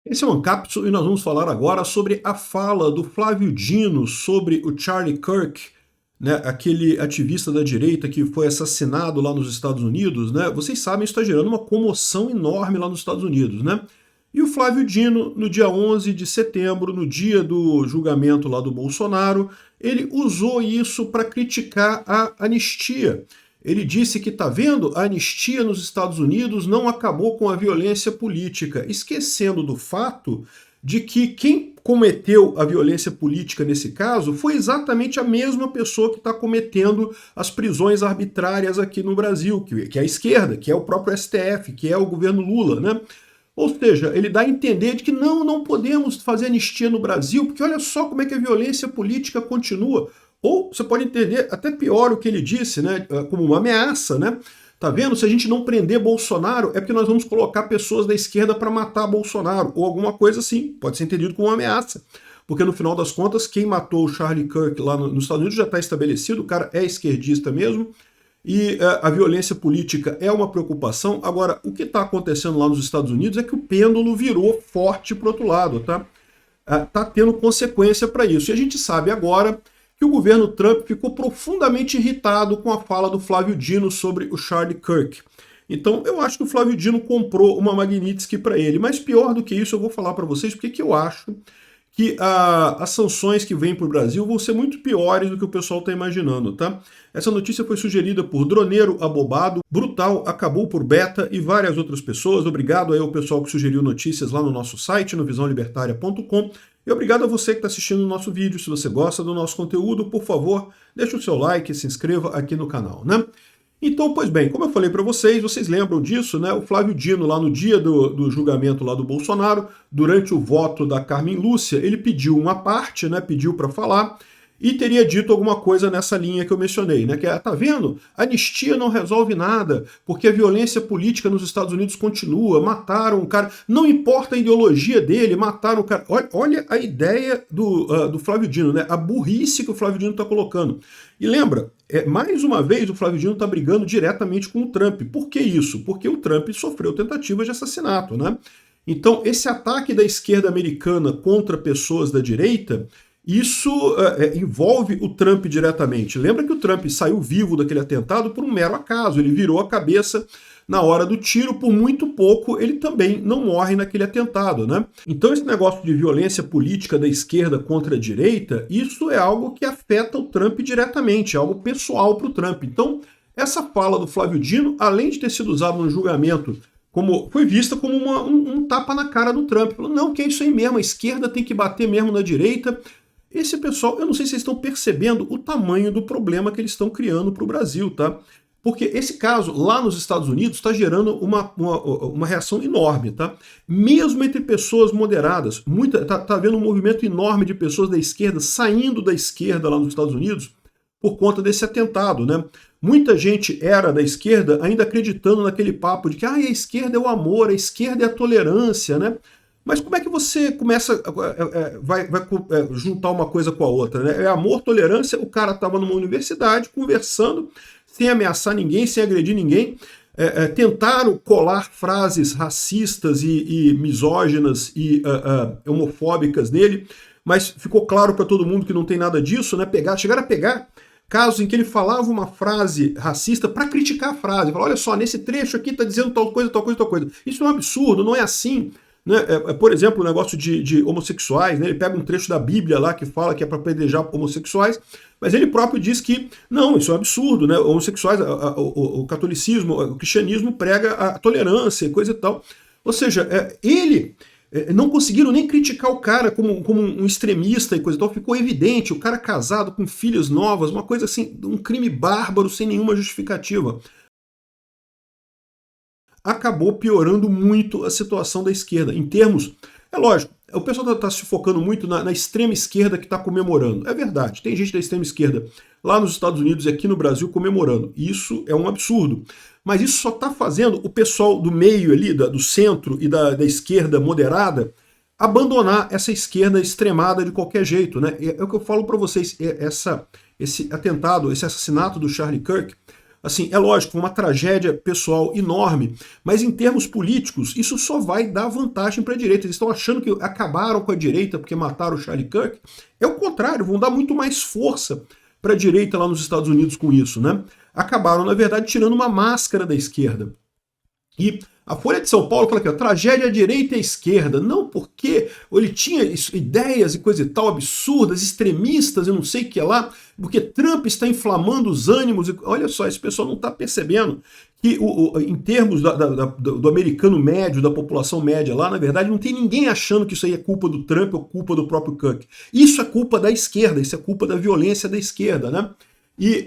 Esse é o Ancapsu e nós vamos falar agora sobre a fala do Flávio Dino sobre o Charlie Kirk, né, aquele ativista da direita que foi assassinado lá nos Estados Unidos, né? Vocês sabem, isso está gerando uma comoção enorme lá nos Estados Unidos, né? E o Flávio Dino, no dia 11 de setembro, no dia do julgamento lá do Bolsonaro, ele usou isso para criticar a anistia. Ele disse que, tá vendo, a anistia nos Estados Unidos não acabou com a violência política, esquecendo do fato de que quem cometeu a violência política nesse caso foi exatamente a mesma pessoa que está cometendo as prisões arbitrárias aqui no Brasil, que é a esquerda, que é o próprio STF, que é o governo Lula, né? Ou seja, ele dá a entender de que não podemos fazer anistia no Brasil, porque olha só como é que a violência política continua. Ou você pode entender até pior o que ele disse, né, como uma ameaça, né? Tá vendo? Se a gente não prender Bolsonaro, é porque nós vamos colocar pessoas da esquerda para matar Bolsonaro, ou alguma coisa assim. Pode ser entendido como uma ameaça. Porque no final das contas, quem matou o Charlie Kirk lá nos Estados Unidos já está estabelecido, o cara é esquerdista mesmo, e a violência política é uma preocupação. Agora, o que está acontecendo lá nos Estados Unidos é que o pêndulo virou forte para o outro lado, tá? Está tendo consequência para isso. E a gente sabe agora que o governo Trump ficou profundamente irritado com a fala do Flávio Dino sobre o Charlie Kirk. Então, eu acho que o Flávio Dino comprou uma Magnitsky para ele. Mas pior do que isso, eu vou falar para vocês porque que eu acho que as sanções que vêm para o Brasil vão ser muito piores do que o pessoal está imaginando, tá? Essa notícia foi sugerida por Droneiro Abobado, Brutal, Acabou por Beta e várias outras pessoas. Obrigado aí ao pessoal que sugeriu notícias lá no nosso site, no visãolibertaria.com. E obrigado a você que está assistindo o nosso vídeo. Se você gosta do nosso conteúdo, por favor, deixe o seu like e se inscreva aqui no canal, né? Então, pois bem, como eu falei para vocês, vocês lembram disso, né? O Flávio Dino, lá no dia do julgamento lá do Bolsonaro, durante o voto da Carmen Lúcia, ele pediu uma parte, né? Pediu para falar e teria dito alguma coisa nessa linha que eu mencionei, né? Que é, tá vendo? Anistia não resolve nada, porque a violência política nos Estados Unidos continua, mataram o cara, não importa a ideologia dele, mataram o cara. Olha a ideia do Flávio Dino, né? A burrice que o Flávio Dino está colocando. E lembra, mais uma vez o Flávio Dino está brigando diretamente com o Trump. Por que isso? Porque o Trump sofreu tentativa de assassinato, né? Então, esse ataque da esquerda americana contra pessoas da direita, isso envolve o Trump diretamente. Lembra que o Trump saiu vivo daquele atentado por um mero acaso, ele virou a cabeça na hora do tiro, por muito pouco ele também não morre naquele atentado, né? Então esse negócio de violência política da esquerda contra a direita, isso é algo que afeta o Trump diretamente, é algo pessoal para o Trump. Então essa fala do Flávio Dino, além de ter sido usada no julgamento, foi vista como um tapa na cara do Trump. Falou, não, que é isso aí mesmo, a esquerda tem que bater mesmo na direita. Esse pessoal, eu não sei se vocês estão percebendo o tamanho do problema que eles estão criando para o Brasil, tá? Porque esse caso lá nos Estados Unidos está gerando uma reação enorme, tá? Mesmo entre pessoas moderadas, tá havendo um movimento enorme de pessoas da esquerda saindo da esquerda lá nos Estados Unidos por conta desse atentado, né? Muita gente era da esquerda ainda acreditando naquele papo de que a esquerda é o amor, a esquerda é a tolerância, né? Mas como é que você começa, vai juntar uma coisa com a outra, né? É amor, tolerância, o cara estava numa universidade conversando, sem ameaçar ninguém, sem agredir ninguém, tentaram colar frases racistas e misóginas e homofóbicas nele, mas ficou claro para todo mundo que não tem nada disso, né? Chegaram a pegar casos em que ele falava uma frase racista para criticar a frase. Falar, olha só, nesse trecho aqui está dizendo tal coisa, tal coisa, tal coisa. Isso é um absurdo, não é assim. Né? Por exemplo, o negócio de homossexuais, né? Ele pega um trecho da Bíblia lá que fala que é para apedrejar homossexuais, mas ele próprio diz que não, isso é um absurdo, né? Homossexuais, o catolicismo, o cristianismo prega a tolerância e coisa e tal. Ou seja, não conseguiram nem criticar o cara como um extremista e coisa e tal, ficou evidente, o cara casado com filhas novas, uma coisa assim, um crime bárbaro sem nenhuma justificativa. Acabou piorando muito a situação da esquerda, em termos, é lógico, o pessoal está se focando muito na extrema esquerda que está comemorando, é verdade, tem gente da extrema esquerda lá nos Estados Unidos e aqui no Brasil comemorando, isso é um absurdo, mas isso só está fazendo o pessoal do meio ali, do centro e da esquerda moderada, abandonar essa esquerda extremada de qualquer jeito, né? É o que eu falo para vocês, esse atentado, esse assassinato do Charlie Kirk, assim, é lógico, foi uma tragédia pessoal enorme, mas em termos políticos, isso só vai dar vantagem para a direita. Eles estão achando que acabaram com a direita porque mataram o Charlie Kirk. É o contrário, vão dar muito mais força para a direita lá nos Estados Unidos com isso, né? Acabaram, na verdade, tirando uma máscara da esquerda. E a Folha de São Paulo fala que a tragédia à direita e à esquerda. Não, porque ele tinha ideias e coisa e tal absurdas, extremistas e não sei o que lá, porque Trump está inflamando os ânimos. E, olha só, esse pessoal não está percebendo que em termos do americano médio, da população média lá, na verdade, não tem ninguém achando que isso aí é culpa do Trump ou culpa do próprio Kirk. Isso é culpa da esquerda, isso é culpa da violência da esquerda, né? E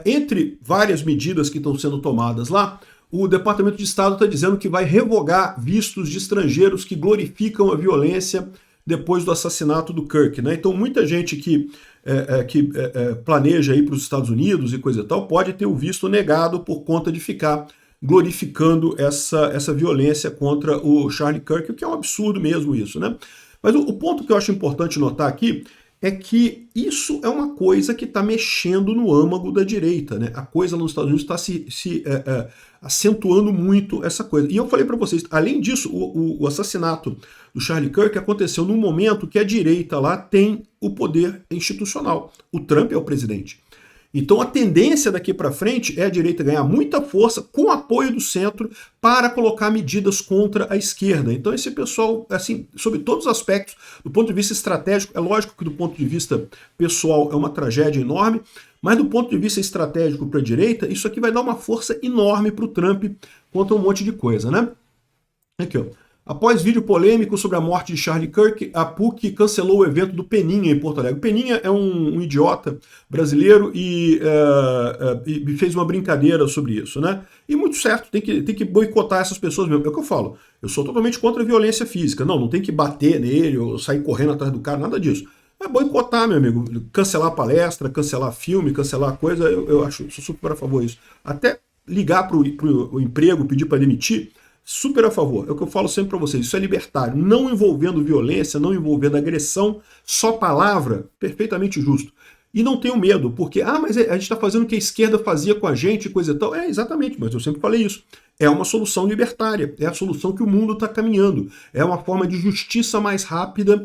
entre várias medidas que estão sendo tomadas lá, o Departamento de Estado está dizendo que vai revogar vistos de estrangeiros que glorificam a violência depois do assassinato do Kirk, né? Então muita gente que planeja ir para os Estados Unidos e coisa e tal pode ter o visto negado por conta de ficar glorificando essa violência contra o Charlie Kirk, o que é um absurdo mesmo isso, né? Mas o ponto que eu acho importante notar aqui é que isso é uma coisa que está mexendo no âmago da direita, né? A coisa nos Estados Unidos está se acentuando muito essa coisa. E eu falei para vocês, além disso, o assassinato do Charlie Kirk aconteceu num momento que a direita lá tem o poder institucional. O Trump é o presidente. Então a tendência daqui para frente é a direita ganhar muita força com apoio do centro para colocar medidas contra a esquerda. Então esse pessoal, assim, sob todos os aspectos, do ponto de vista estratégico, é lógico que do ponto de vista pessoal é uma tragédia enorme, mas do ponto de vista estratégico para a direita, isso aqui vai dar uma força enorme para o Trump contra um monte de coisa, né? Aqui, ó. Após vídeo polêmico sobre a morte de Charlie Kirk, a PUC cancelou o evento do Peninha em Porto Alegre. O Peninha é um idiota brasileiro e fez uma brincadeira sobre isso, né? E muito certo, tem que boicotar essas pessoas mesmo. É o que eu falo, eu sou totalmente contra a violência física. Não tem que bater nele ou sair correndo atrás do cara, nada disso. É boicotar, meu amigo. Cancelar a palestra, cancelar filme, cancelar coisa, eu acho, sou super a favor disso. Até ligar para o emprego, pedir para demitir, super a favor. É o que eu falo sempre para vocês. Isso é libertário. Não envolvendo violência, não envolvendo agressão, só palavra, perfeitamente justo. E não tenho medo, porque, mas a gente está fazendo o que a esquerda fazia com a gente, coisa e tal. É, exatamente, mas eu sempre falei isso. É uma solução libertária, é a solução que o mundo está caminhando. É uma forma de justiça mais rápida,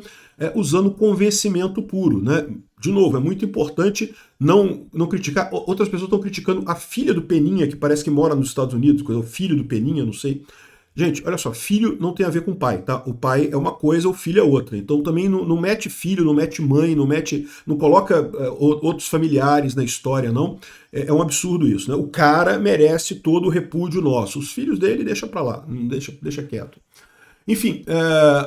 usando convencimento puro, né? De novo, é muito importante não criticar. Outras pessoas estão criticando a filha do Peninha, que parece que mora nos Estados Unidos, o filho do Peninha, não sei. Gente, olha só, filho não tem a ver com pai, tá? O pai é uma coisa, o filho é outra. Então também não mete filho, não mete mãe, não coloca outros familiares na história, não. É um absurdo isso, né? O cara merece todo o repúdio nosso. Os filhos dele deixa pra lá, deixa quieto. Enfim,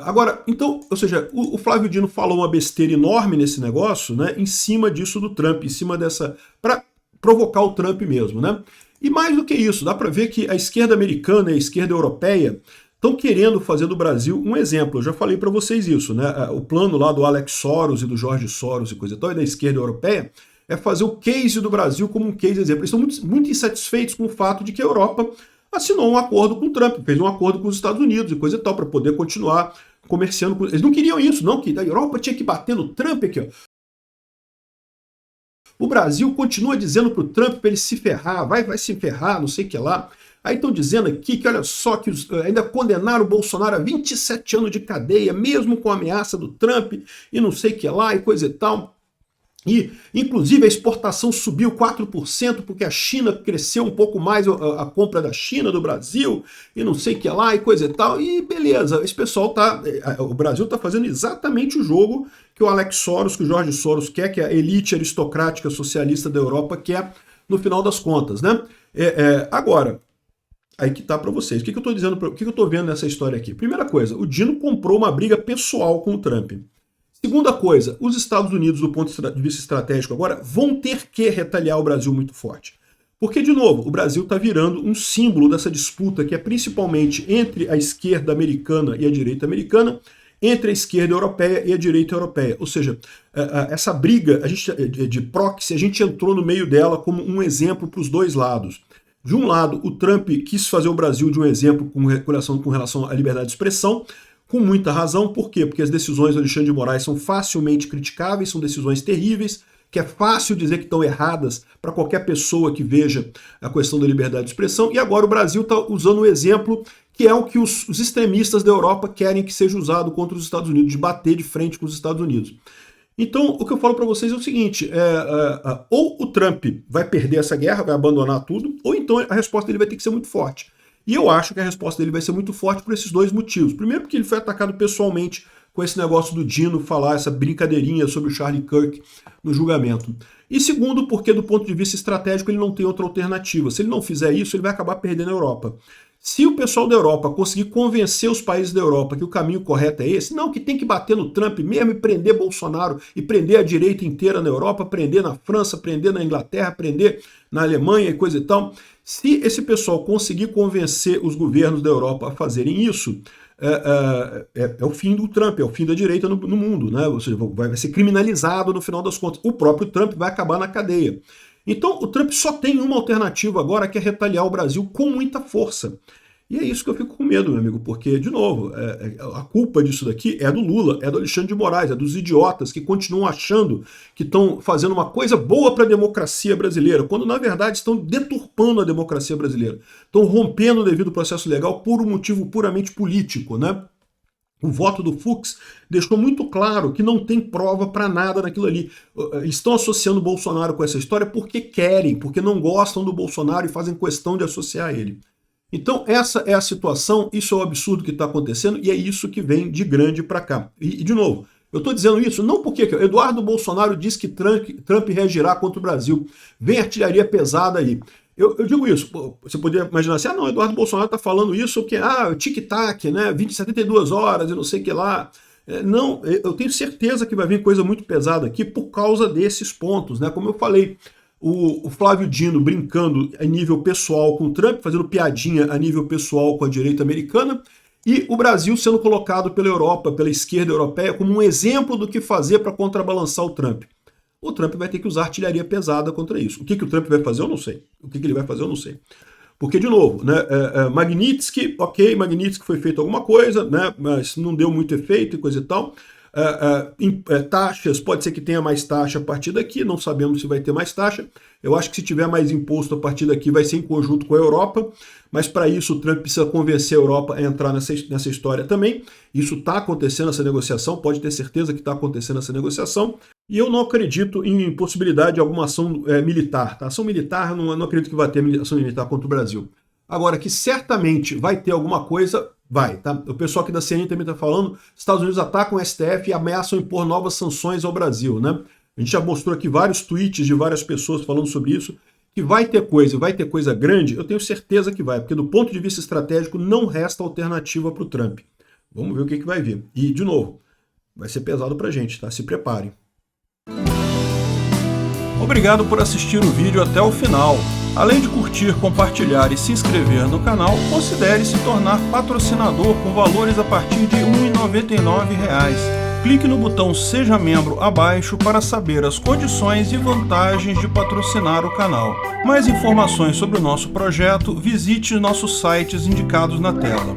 agora, então, ou seja, o Flávio Dino falou uma besteira enorme nesse negócio, né? Em cima disso do Trump, em cima dessa... para provocar o Trump mesmo, né? E mais do que isso, dá para ver que a esquerda americana e a esquerda europeia estão querendo fazer do Brasil um exemplo. Eu já falei para vocês isso, né? O plano lá do Alex Soros e do Jorge Soros e coisa e tal, e da esquerda europeia, é fazer o case do Brasil como um case exemplo. Eles estão muito insatisfeitos com o fato de que a Europa assinou um acordo com o Trump, fez um acordo com os Estados Unidos e coisa e tal, para poder continuar comerciando com... Eles não queriam isso, não, que a Europa tinha que bater no Trump aqui, ó. O Brasil continua dizendo para o Trump para ele se ferrar, vai se ferrar, não sei o que lá. Aí estão dizendo aqui que, olha só, que ainda condenaram o Bolsonaro a 27 anos de cadeia, mesmo com a ameaça do Trump, e não sei o que lá, e coisa e tal. E, inclusive, a exportação subiu 4%, porque a China cresceu um pouco mais a compra da China do Brasil, e não sei o que lá, e coisa e tal. E beleza, esse pessoal o Brasil está fazendo exatamente o jogo que o Alex Soros, que o Jorge Soros quer, que a elite aristocrática socialista da Europa quer, no final das contas, né? Agora, aí que tá para vocês. O que eu estou dizendo, o que eu estou vendo nessa história aqui? Primeira coisa, o Dino comprou uma briga pessoal com o Trump. Segunda coisa, os Estados Unidos, do ponto de vista estratégico agora, vão ter que retaliar o Brasil muito forte. Porque, de novo, o Brasil está virando um símbolo dessa disputa que é principalmente entre a esquerda americana e a direita americana, entre a esquerda europeia e a direita europeia. Ou seja, essa briga de proxy, a gente entrou no meio dela como um exemplo para os dois lados. De um lado, o Trump quis fazer o Brasil de um exemplo com relação à liberdade de expressão, com muita razão. Por quê? Porque as decisões do Alexandre de Moraes são facilmente criticáveis, são decisões terríveis, que é fácil dizer que estão erradas para qualquer pessoa que veja a questão da liberdade de expressão, e agora o Brasil está usando o exemplo que é o que os extremistas da Europa querem que seja usado contra os Estados Unidos, de bater de frente com os Estados Unidos. Então, o que eu falo para vocês é o seguinte, ou o Trump vai perder essa guerra, vai abandonar tudo, ou então a resposta dele vai ter que ser muito forte. E eu acho que a resposta dele vai ser muito forte por esses dois motivos. Primeiro, porque ele foi atacado pessoalmente com esse negócio do Dino falar essa brincadeirinha sobre o Charlie Kirk no julgamento. E segundo, porque do ponto de vista estratégico ele não tem outra alternativa. Se ele não fizer isso, ele vai acabar perdendo a Europa. Se o pessoal da Europa conseguir convencer os países da Europa que o caminho correto é esse, não, que tem que bater no Trump mesmo e prender Bolsonaro e prender a direita inteira na Europa, prender na França, prender na Inglaterra, prender na Alemanha e coisa e tal. Se esse pessoal conseguir convencer os governos da Europa a fazerem isso, é o fim do Trump, é o fim da direita no mundo, né? Ou seja, vai ser criminalizado no final das contas. O próprio Trump vai acabar na cadeia. Então o Trump só tem uma alternativa agora, que é retaliar o Brasil com muita força. E é isso que eu fico com medo, meu amigo, porque, de novo, a culpa disso daqui é do Lula, é do Alexandre de Moraes, é dos idiotas que continuam achando que estão fazendo uma coisa boa para a democracia brasileira, quando, na verdade, estão deturpando a democracia brasileira. Estão rompendo o devido processo legal por um motivo puramente político, né? O voto do Fux deixou muito claro que não tem prova para nada naquilo ali. Estão associando o Bolsonaro com essa história porque querem, porque não gostam do Bolsonaro e fazem questão de associar ele. Então essa é a situação, isso é o absurdo que está acontecendo e é isso que vem de grande para cá. E, de novo, eu estou dizendo isso não porque Eduardo Bolsonaro diz que Trump reagirá contra o Brasil. Vem artilharia pesada aí. Eu digo isso, você poderia imaginar assim, não, Eduardo Bolsonaro está falando isso, que tic-tac, né, 72 horas e não sei o que lá. Não, eu tenho certeza que vai vir coisa muito pesada aqui por causa desses pontos, né, como eu falei. O Flávio Dino brincando a nível pessoal com o Trump, fazendo piadinha a nível pessoal com a direita americana, e o Brasil sendo colocado pela Europa, pela esquerda europeia, como um exemplo do que fazer para contrabalançar o Trump. O Trump vai ter que usar artilharia pesada contra isso. O que o Trump vai fazer, eu não sei. O que ele vai fazer, eu não sei. Porque, de novo, né, Magnitsky, ok, Magnitsky foi feito alguma coisa, né, mas não deu muito efeito e coisa e tal. Taxas, pode ser que tenha mais taxa a partir daqui, não sabemos se vai ter mais taxa. Eu acho que se tiver mais imposto a partir daqui vai ser em conjunto com a Europa, mas para isso o Trump precisa convencer a Europa a entrar nessa história também. Isso está acontecendo, essa negociação, pode ter certeza que está acontecendo essa negociação. E eu não acredito em possibilidade de alguma ação militar. Tá? Ação militar, não acredito que vai ter ação militar contra o Brasil. Agora, que certamente vai ter alguma coisa, vai. Tá? O pessoal aqui da CNN também está falando, Estados Unidos atacam o STF e ameaçam impor novas sanções ao Brasil. Né? A gente já mostrou aqui vários tweets de várias pessoas falando sobre isso, que vai ter coisa grande, eu tenho certeza que vai, porque do ponto de vista estratégico não resta alternativa para o Trump. Vamos ver o que vai vir. E, de novo, vai ser pesado para a gente, tá? Se preparem. Obrigado por assistir o vídeo até o final. Além de curtir, compartilhar e se inscrever no canal, considere se tornar patrocinador com valores a partir de R$ 1,99. Clique no botão Seja Membro abaixo para saber as condições e vantagens de patrocinar o canal. Mais informações sobre o nosso projeto, visite nossos sites indicados na tela.